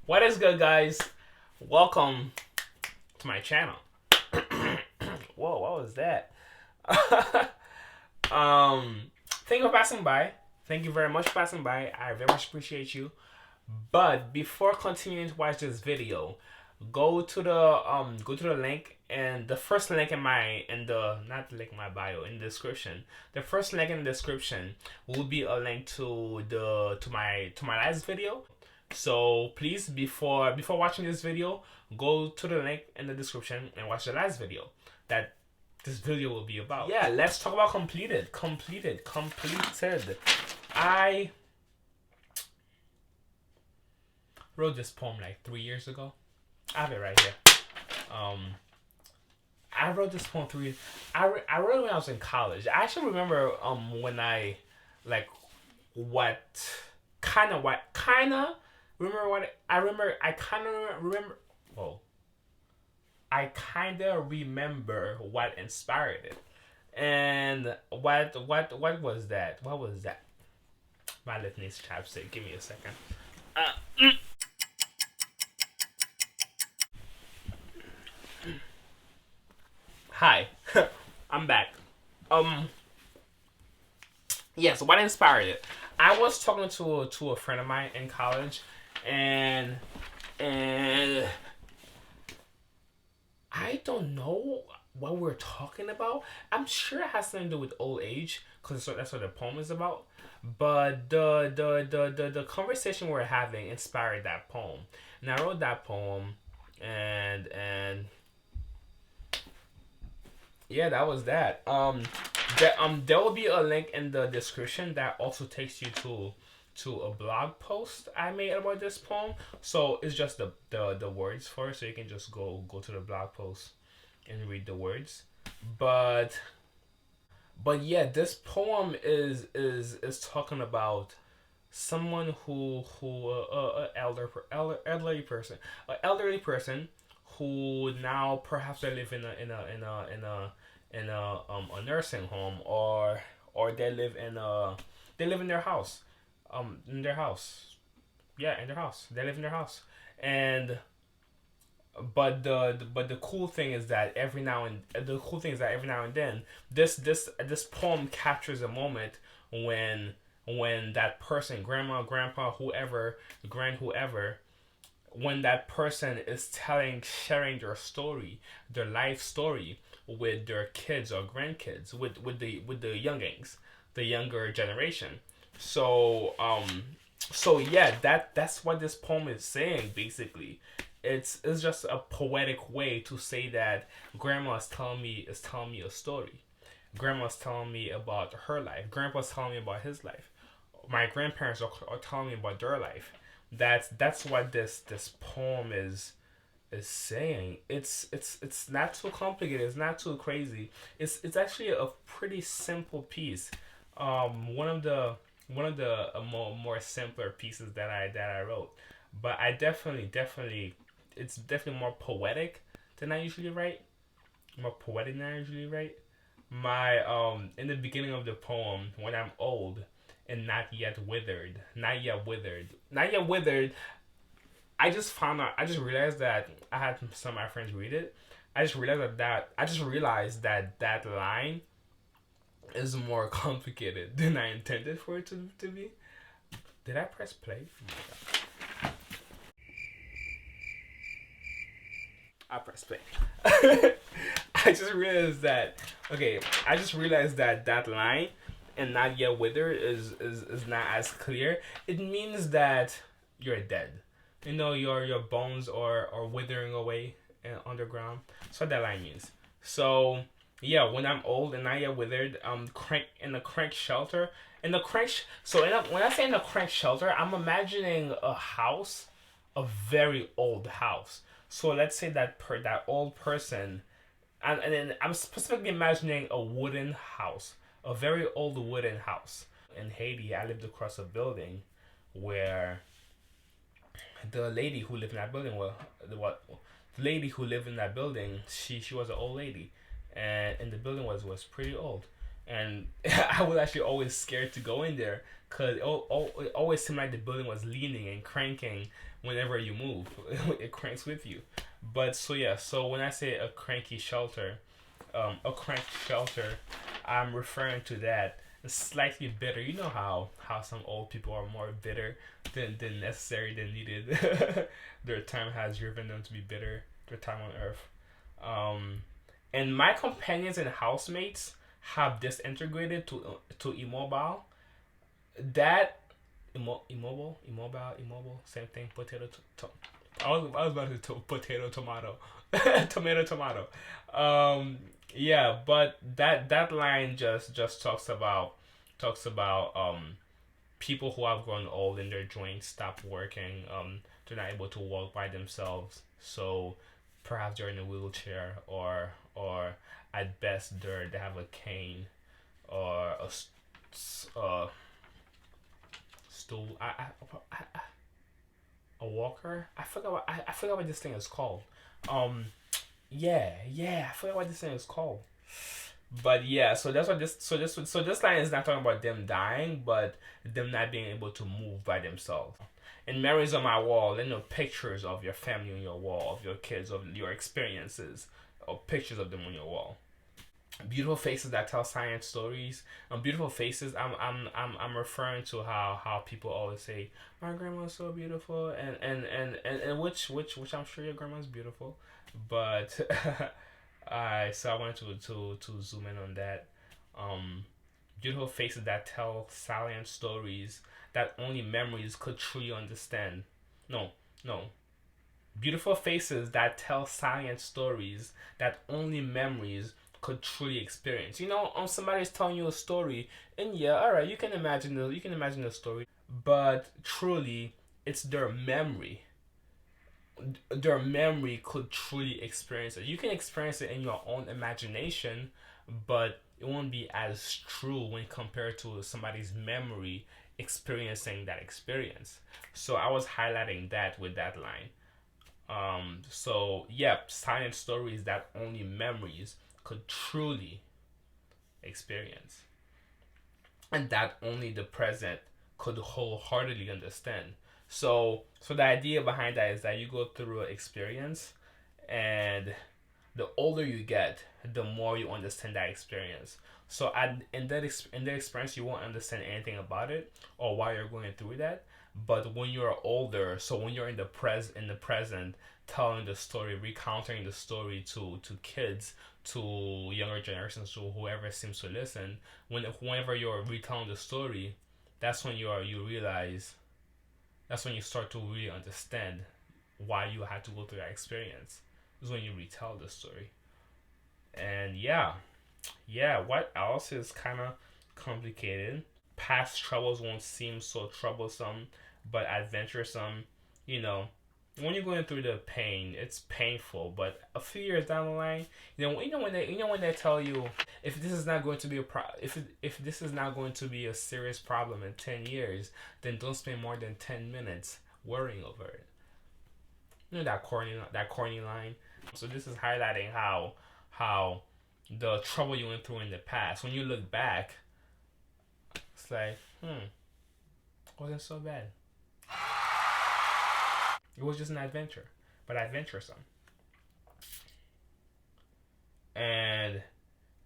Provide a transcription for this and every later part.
What is good, guys? Welcome to my channel. Whoa, what was that? Thank you for passing by. Thank you very much for passing by. I very much appreciate you. But before continuing to watch this video, go to the link, and the first link in the not the link in my bio, in the description. The first link in the description will be a link to my last video. So please, before watching this video, go to the link in the description and watch the last video that this video will be about. Yeah, let's talk about completed. I wrote this poem like 3 years ago. I have it right here. Um, I wrote this poem 3 years. I wrote it when I was in college. I actually remember when I like what kind of remember what I remember. I kind of remember. Whoa. I kind of remember what inspired it, and what was that? What was that? My lip needs chapstick. Give me a second. Uh, Hi, I'm back. Um, yes, what inspired it? I was talking to a friend of mine in college, and and I don't know what we're talking about. I'm sure it has something to do with old age, because that's what the poem is about. But the conversation we're having inspired that poem, and I wrote that poem, and yeah, that was that. There will be a link in the description that also takes you to a blog post I made about this poem. So it's just the words for it, so you can just go to the blog post and read the words. But yeah, this poem is talking about someone who elderly person who now perhaps they live in a nursing home, or they live in their house, in their house, yeah, in their house, they live in their house. And but the cool thing is that every now and then this poem captures a moment when that person, grandma, grandpa, whoever, whoever, when that person is sharing their story, their life story, with their kids or grandkids, with the youngings, the younger generation. So yeah, that's what this poem is saying basically. It's just a poetic way to say that grandma is telling me a story. Grandma's telling me about her life. Grandpa's telling me about his life. My grandparents are telling me about their life. That's what this poem is saying. It's not too complicated. It's not too crazy. It's actually a pretty simple piece. One of the more simpler pieces that I wrote. But I definitely it's definitely more poetic than I usually write. More poetic than I usually write. My in the beginning of the poem, when I'm old and not yet withered, I just realized that I had some of my friends read it. I just realized that line is more complicated than I intended for it to be. Did I press play? Oh my god. I press play. I just realized that okay, I just realized that line and not yet withered is not as clear. It means that you're dead. You know, your bones are withering away underground. That's what that line means. So yeah, when I'm old and not yet withered, crank in the crank shelter. In the crank, when I say in the crank shelter, I'm imagining a house, a very old house. So let's say that old person, and then I'm specifically imagining a wooden house, a very old wooden house. In Haiti, I lived across a building where the lady who lived in that building, the lady who lived in that building, she was an old lady, and the building was pretty old. and I was actually always scared to go in there because it always seemed like the building was leaning and cranking whenever you move. It cranks with you. But so yeah, so when I say a crank shelter, I'm referring to that. It's slightly bitter. You know how some old people are more bitter than necessary than needed. Their time has driven them to be bitter. Their time on Earth. Um, and my companions and housemates have disintegrated to immobile. That immobile, same thing. I was about to potato tomato, tomato tomato. Um, yeah, but that line just talks about people who have grown old and their joints stop working. They're not able to walk by themselves, so perhaps they're in a wheelchair, or at best they have a cane or a stool. A walker. I forgot what this thing is called. Um, yeah, I forgot what this thing is called. But yeah, so that's what this line is not talking about them dying, but them not being able to move by themselves. And memories on my wall, pictures of your family on your wall, of your kids, of your experiences, or pictures of them on your wall. Beautiful faces that tell science stories. Beautiful faces. I'm referring to how people always say my grandma's so beautiful, and which I'm sure your grandma's beautiful, but I wanted to zoom in on that. Um, Beautiful faces that tell salient stories that only memories could truly understand. No, no. Beautiful faces that tell salient stories that only memories could truly experience. Somebody's telling you a story, and yeah, all right, you can imagine the story, but truly, it's their memory could truly experience it. You can experience it in your own imagination, but it won't be as true when compared to somebody's memory experiencing that experience. So I was highlighting that with that line. So yeah, silent stories that only memories could truly experience, and that only the present could wholeheartedly understand. So the idea behind that is that you go through an experience, and the older you get, the more you understand that experience. So in that experience, you won't understand anything about it or why you're going through that. But when you're older, so when you're in the present, telling the story, recounting the story to kids, to younger generations, to whoever seems to listen, whenever you're retelling the story, that's when you realize, that's when you start to really understand why you had to go through that experience. Is when you retell the story. And yeah, what else is kind of complicated? Past troubles won't seem so troublesome, but adventuresome. You know, when you're going through the pain, it's painful. But a few years down the line, when they tell you, if this is not going to be if this is not going to be a serious problem in 10 years, then don't spend more than 10 minutes worrying over it. That corny line. So this is highlighting how the trouble you went through in the past, when you look back, it's like, wasn't so bad. It was just an adventure, but adventuresome. And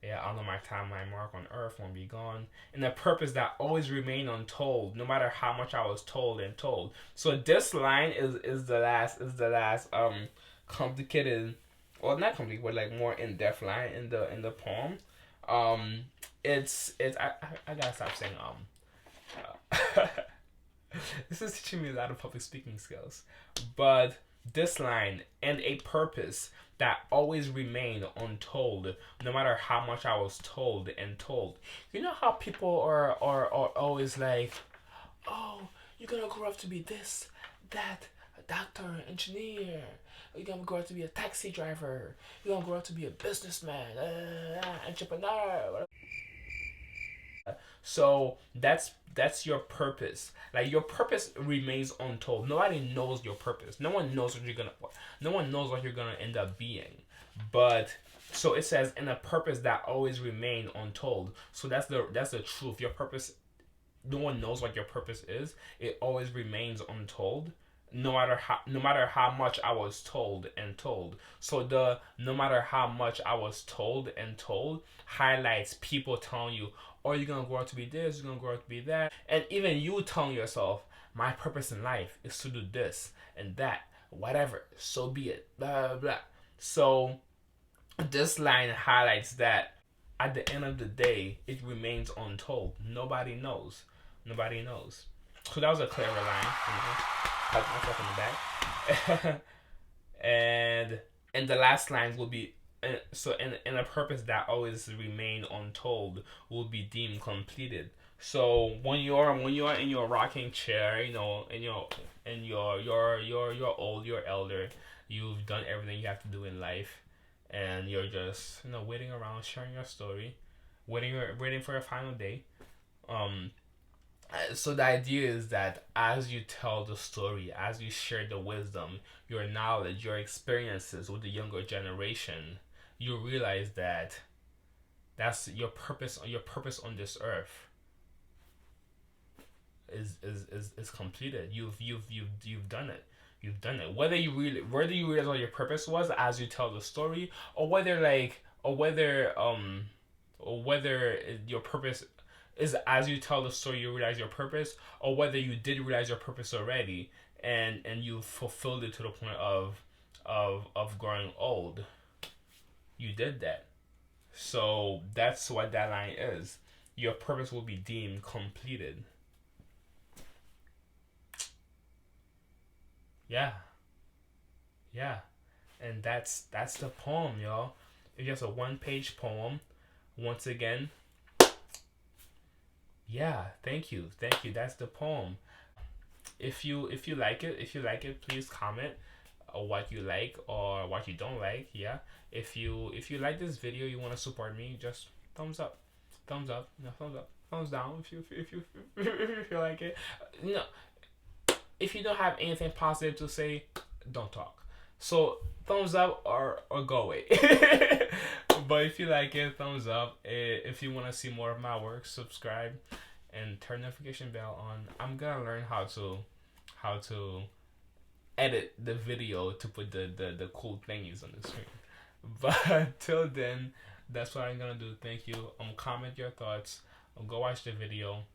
yeah, I know my mark on earth won't be gone. And the purpose that always remain untold, no matter how much I was told and told. So this line is the last complicated, well, not complicated, but like more in depth line in the poem. Um I gotta stop saying this is teaching me a lot of public speaking skills. But this line, and a purpose that always remained untold, no matter how much I was told and told. You know how people are always like, oh, you're gonna grow up to be this, that, a doctor, engineer. You're gonna grow up to be a taxi driver. You're gonna grow up to be a businessman, entrepreneur. So that's your purpose. Like your purpose remains untold. Nobody knows your purpose. No one knows what you're gonna. No one knows what you're gonna end up being. But so it says, in a purpose that always remain untold. So that's the truth. Your purpose, no one knows what your purpose is. It always remains untold. No matter how much I was told and told. So the no matter how much I was told and told highlights people telling you, oh, you're gonna grow up to be this, you're gonna grow up to be that. And even you telling yourself, my purpose in life is to do this and that, whatever, so be it. Blah blah blah. So this line highlights that at the end of the day, it remains untold. Nobody knows. Nobody knows. So that was a clever line. Pat myself on the back. and the last lines will be, so in a purpose that always remain untold will be deemed completed. So when you're in your rocking chair, you're old, you're elder, you've done everything you have to do in life, and you're just waiting around, sharing your story, waiting for a final day. So the idea is that as you tell the story, as you share the wisdom, your knowledge, your experiences with the younger generation, you realize that that's your purpose. Your purpose on this earth is completed. You've done it. You've done it. Whether you realize what your purpose was as you tell the story, or whether your purpose is as you tell the story you realize your purpose, or whether you did realize your purpose already and you fulfilled it to the point of growing old. You did that. So that's what that line is. Your purpose will be deemed completed. Yeah. Yeah. And that's the poem, y'all. It's just a one-page poem. Once again, yeah, thank you. That's the poem. If you like it, please comment what you like or what you don't like. Yeah. If you like this video, you want to support me, just thumbs up, thumbs up, thumbs up, thumbs down. If you like it, if you don't have anything positive to say, don't talk. So thumbs up or go away. But if you like it, thumbs up. If you want to see more of my work, subscribe and turn notification bell on. I'm gonna learn how to edit the video to put the cool thingies on the screen. But till then, that's what I'm gonna do. Thank you. Comment your thoughts. Go watch the video.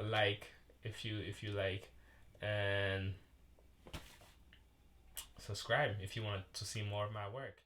Like if you like, and subscribe if you want to see more of my work.